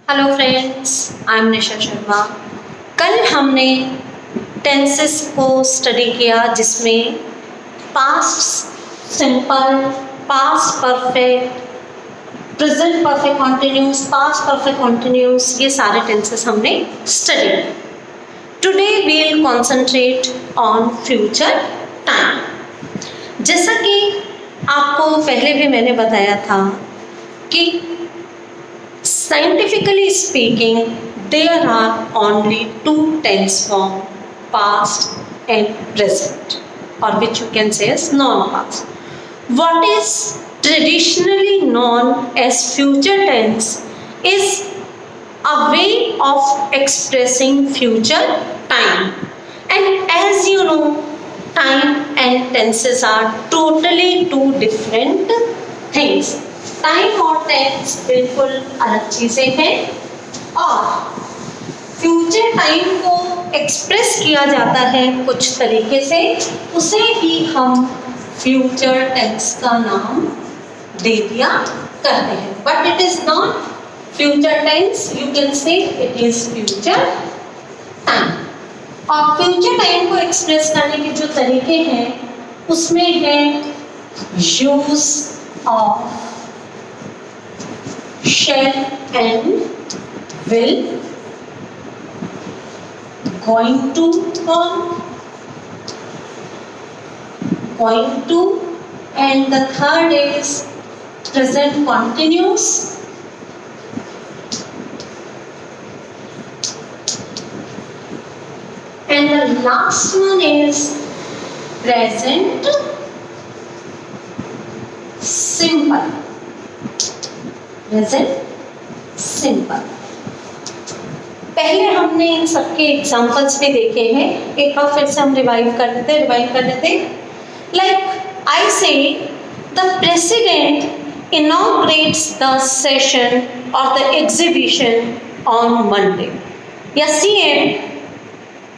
Hello friends, I am Nisha Sharma. कल हमने tenses को स्टडी किया जिसमें past simple, past perfect, present perfect continuous, past perfect continuous, ये सारे टेंसेस हमने स्टडी किए। Today we will concentrate on future time. जैसा कि आपको पहले भी मैंने बताया था कि scientifically speaking, there are only two tense form, past and present, or which you can say as non-past. What is traditionally known as future tense is a way of expressing future time. And as you know, time and tenses are totally two different things. Time और tense बिल्कुल अलग चीजें हैं और future time को express किया जाता है कुछ तरीके से, उसे ही हम फ्यूचर टेंस का नाम दे दिया करते हैं। But it is not future tense, you can say it is future time. और फ्यूचर टाइम को एक्सप्रेस करने के जो तरीके हैं उसमें है use of shall and will, going to form, going to, and the third is present continuous, and the last one is present simple. Present simple. पहले हमने इन सबके एग्जांपल्स भी देखे हैं, एक बार फिर से हम रिवाइव कर लेते। Like I say the president inaugurates the session और द एग्जीबिशन ऑन मंडे, या CM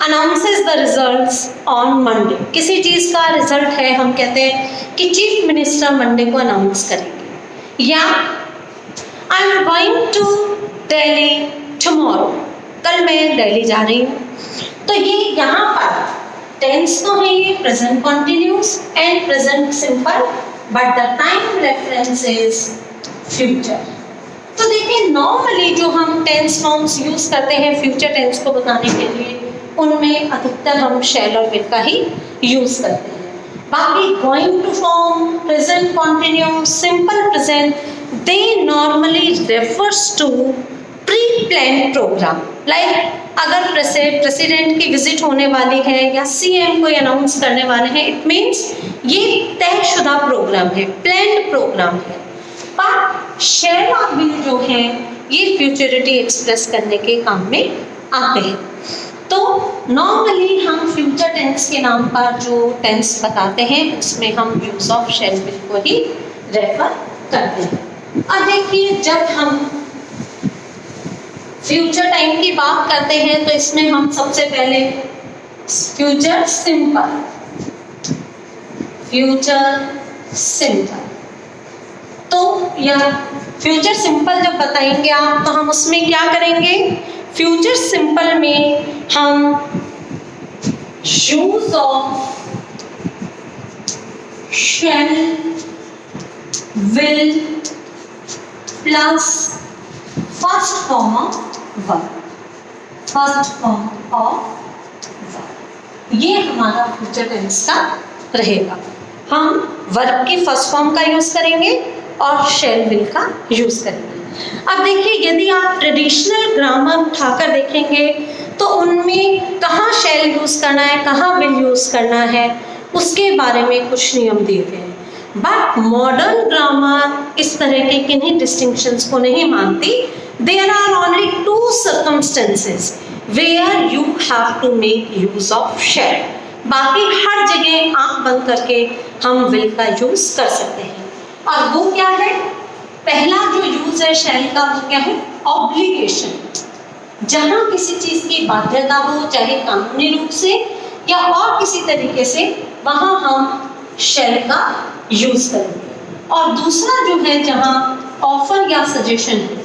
announces the results on Monday. किसी चीज का रिजल्ट है, हम कहते हैं कि चीफ मिनिस्टर मंडे को अनाउंस करेंगे, या I am going to Delhi tomorrow, कल मैं दिल्ली जा रही हूँ। तो ये यहाँ पर टेंस तो है ये present continuous and present simple, but the time reference is future. तो देखिए नॉर्मली जो हम टेंस फॉर्म्स यूज करते हैं फ्यूचर टेंस को बताने के लिए, उनमें अधिकतर हम शैल और विल का ही यूज करते हैं। बाकी going to form, present continuous, simple present, they normally refers to pre-planned program. Like अगर प्रेसिडेंट की विजिट होने वाली है या सीएम को अनाउंस करने वाले हैं, इट मीन्स ये तयशुदा प्रोग्राम है, प्लान्ड प्रोग्राम है। पर शैल और विल जो है ये फ्यूचरिटी एक्सप्रेस करने के काम में आते हैं। तो नॉर्मली हम फ्यूचर टेंस के नाम पर जो टेंस बताते हैं उसमें हम यूज ऑफ शैल विल को ही रेफर करते हैं। अब देखिए जब हम फ्यूचर टाइम की बात करते हैं तो इसमें हम सबसे पहले फ्यूचर सिंपल, तो यह फ्यूचर सिंपल जब बताएंगे आप तो हम उसमें क्या करेंगे, फ्यूचर सिंपल में हम use of shall will plus first form of verb, ये हमारा फ्यूचर टेंस का रहेगा। हम वर्ब की फर्स्ट फॉर्म का यूज करेंगे और शैल विल का यूज करेंगे। अब देखिए यदि आप ट्रेडिशनल ग्रामर उठाकर देखेंगे तो उनमें कहाँ शैल यूज करना है, कहाँ विल यूज करना है, उसके बारे में कुछ नियम दिए गए हैं। बट मॉडर्न ग्रामर इस तरह के किन्हीं डिस्टिंक्शंस को नहीं मानती। There are only two circumstances where you have to make use of shall, बाकी हर जगह आंख बंद करके हम विल का यूज कर सकते हैं। और वो क्या है, पहला जो यूज है शैल का वो क्या है, ऑब्लिगेशन। जहां किसी चीज की बाध्यता हो, चाहे कानूनी रूप से या और किसी तरीके से, वहां हम शैल का यूज करेंगे। और दूसरा जो है जहां ऑफर या सजेशन है,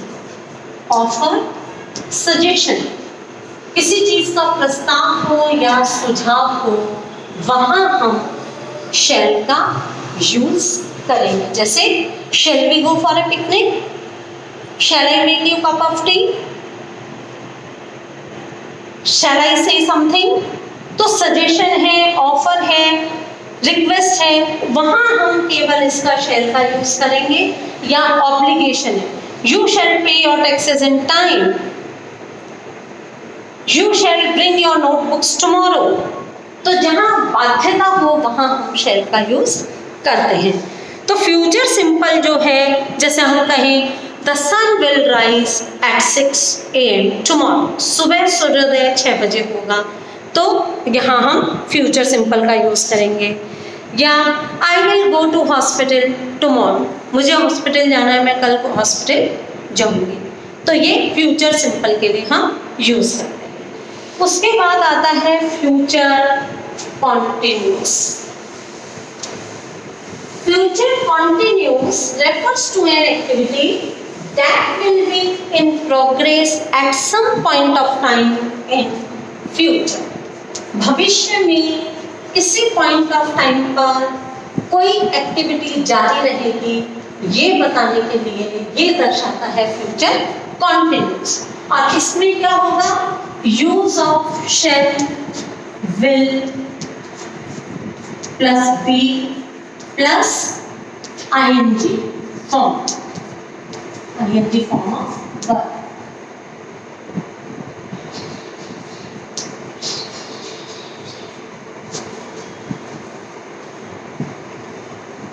ऑफर, सजेशन, किसी चीज का प्रस्ताव हो या सुझाव हो, वहां हम शैल का यूज करेंगे। जैसे shall we go for a picnic, shall I make you cup of tea, shall I say something. तो सजेशन है, ऑफर है, रिक्वेस्ट है, वहां हम केवल इसका शैल का यूज करेंगे। या ऑब्लिगेशन है, यू शैल पे your taxes in time, you shall bring your notebooks tomorrow. तो जहां बाध्यता हो वहां हम शैल का यूज करते हैं। तो फ्यूचर सिंपल जो है, जैसे हम कहें the sun will rise at 6 AM tomorrow, सुबह सूर्योदय 6 बजे होगा, तो यहाँ हम फ्यूचर सिंपल का यूज करेंगे। या I will go to hospital tomorrow, मुझे हॉस्पिटल जाना है, मैं कल को हॉस्पिटल जाऊंगी। तो ये फ्यूचर सिंपल के लिए हम यूज करते हैं। उसके बाद आता है future continuous. Future continuous refers to an activity that will be in progress at some point of time in future. भविष्य में किसी पॉइंट ऑफ टाइम पर कोई एक्टिविटी जारी रहेगी, ये बताने के लिए ये दर्शाता है फ्यूचर कॉन्टिन्यूस। और इसमें क्या होगा, use of shall, will plus be plus ing form, ing form of verb.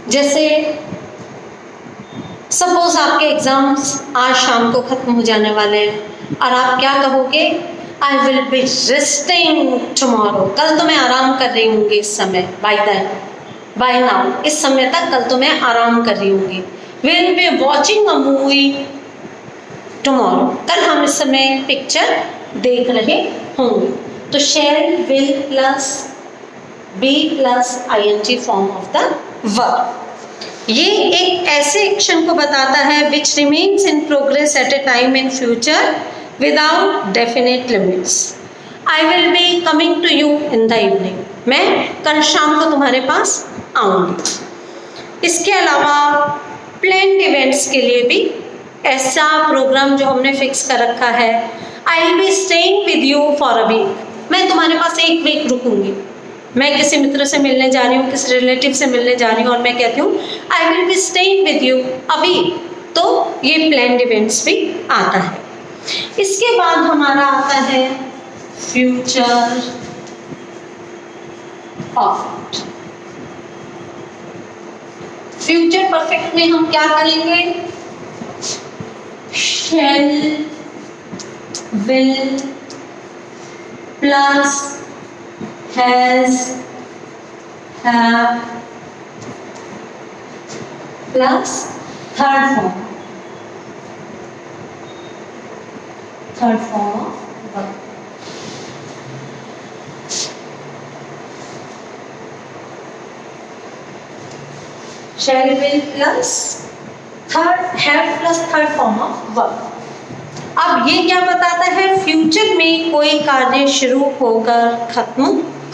जैसे सपोज आपके एग्जाम्स आज शाम को खत्म हो जाने वाले हैं और आप क्या कहोगे, आई विल बी रेस्टिंग टुमारो, कल तो मैं आराम कर रही हूँगी इस समय, बाय नाउ, इस समय तक कल तो मैं आराम कर रही हूँगी। Will be watching a movie tomorrow, कल हम इस समय पिक्चर देख रहे होंगे। तो shall, will plus be plus ing form of the verb. ये एक ऐसे एक्शन को बताता है which remains in progress at a time in future without definite limits. I will be coming to you in the evening, मैं कल शाम को तुम्हारे पास आऊंगी। इसके अलावा प्लान्ड इवेंट्स के लिए भी ऐसा प्रोग्राम जो हमने फिक्स कर रखा है, I will be staying with you for a week, मैं तुम्हारे पास एक वीक रुकूंगी। मैं किसी मित्र से मिलने जा रही हूँ, किसी रिलेटिव से मिलने जा रही हूँ और मैं कहती हूँ I will be staying with you a week, तो ये प्लान्ड इवेंट्स भी आता है। इसके बाद हमारा आता है फ्यूचर परफेक्ट। फ्यूचर परफेक्ट में हम क्या करेंगे, shall, will plus has, have plus third form of verb. Shall, will plus third, have plus third form of verb. अब ये क्या बताता है, फ्यूचर में कोई कार्य शुरू होकर खत्म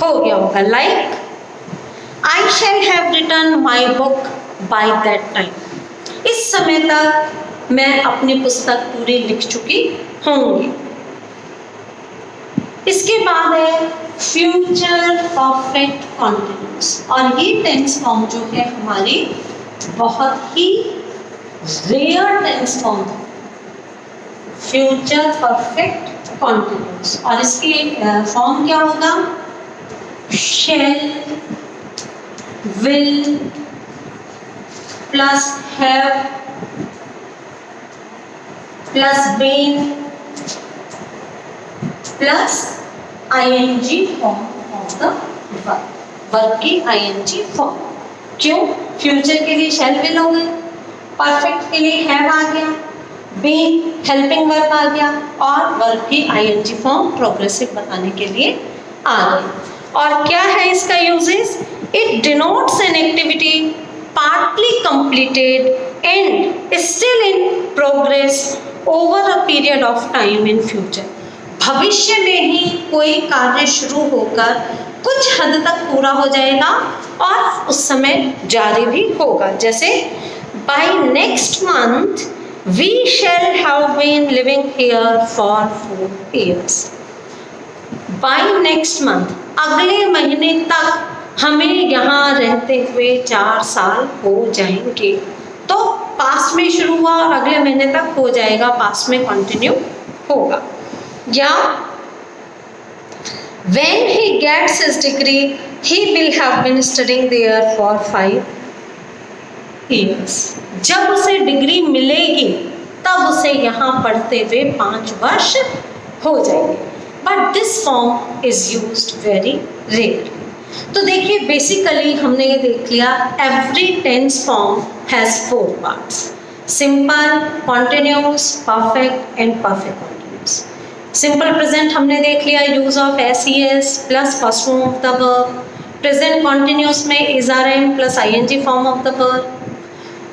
हो गया होगा। Like I shall have written my book by that time, इस समय तक मैं अपनी पुस्तक पूरी लिख चुकी होंगी। इसके बाद है फ्यूचर परफेक्ट कॉन्टिन्यूस, और ये टेंस फॉर्म जो है हमारी बहुत ही रेयर टेंस फॉर्म है, फ्यूचर परफेक्ट कॉन्टिन्यूस। और इसकी फॉर्म क्या होगा, shall, will plus have plus been plus ing form of the verb, verb की ing फॉर्म। क्यों, फ्यूचर के लिए शैल, विल हो गए, परफेक्ट के लिए हैव आ गया, बीन हेल्पिंग वर्ब आ गया, और वर्ब की ing फॉर्म प्रोग्रेसिव बताने के लिए आ गई। और क्या है इसका uses, it denotes an activity partly completed and still in progress over a period of time in future, भविष्य में ही कोई कार्य शुरू होकर कुछ हद तक पूरा हो जाएगा और उस समय जारी भी होगा। जैसे by next month we shall have been living here for 4 years। By next month, अगले महीने तक हमें यहाँ रहते हुए 4 साल हो जाएंगे। तो पास्ट में शुरू हुआ और अगले महीने तक हो जाएगा, पास्ट में कंटिन्यू होगा। या when he gets his degree he will have been studying there for 5 years। जब उसे डिग्री मिलेगी तब उसे यहाँ पढ़ते हुए 5 वर्ष हो जाएंगे। But this form is used very rarely. तो देखिए बेसिकली हमने ये देख लिया, every tense form has 4 parts, simple, continuous, perfect and perfect continuous. Simple present हमने देख लिया, use of S plus first form of the verb. Present continuous में is are am plus ING form of the verb.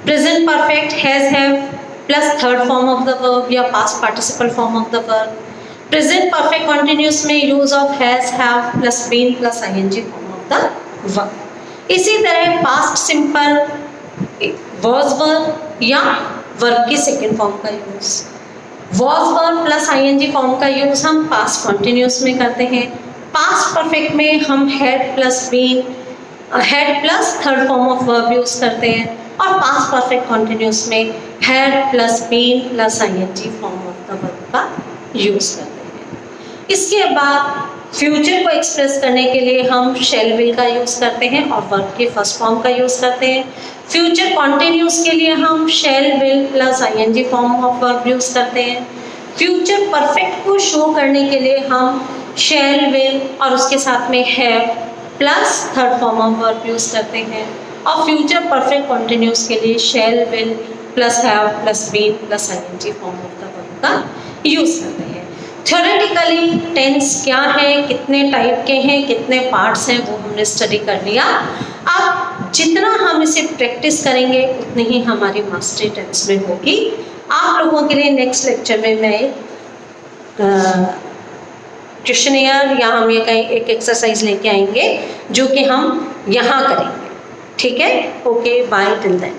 Present perfect has have plus third form of the verb या past participle form of the verb. Present perfect continuous में use of has, have plus been plus ING form of the verb. इसी तरह past simple, was verb या verb की second form का use, was verb plus ING form का use हम past continuous में करते हैं। पास्ट परफेक्ट में हम had plus been, had plus third form of verb use करते हैं और पास्ट परफेक्ट कॉन्टिन्यूस में had plus been plus ING form of the verb का यूज करते हैं। इसके बाद फ्यूचर को एक्सप्रेस करने के लिए हम शैल विल का यूज करते हैं और वर्ब के फर्स्ट फॉर्म का यूज करते हैं। फ्यूचर कॉन्टिन्यूस के लिए हम shall will plus ING form of verb use करते हैं। फ्यूचर परफेक्ट को शो करने के लिए हम शैल विल और उसके साथ में have plus third form of verb use करते हैं। और फ्यूचर परफेक्ट कॉन्टिन्यूस के लिए shall will plus have plus been plus ING form of the verb का यूज करते हैं। थ्योरेटिकली टेंस क्या है, कितने टाइप के हैं, कितने पार्ट्स हैं, वो हमने स्टडी कर लिया। अब जितना हम इसे प्रैक्टिस करेंगे उतनी ही हमारी मास्टरी टेंस में होगी। आप लोगों के लिए नेक्स्ट लेक्चर में मैं क्वेश्चनियर या हम ये कहीं एक एक्सरसाइज लेके आएंगे जो कि हम यहाँ करेंगे। ठीक है, ओके, बाय टिल देन।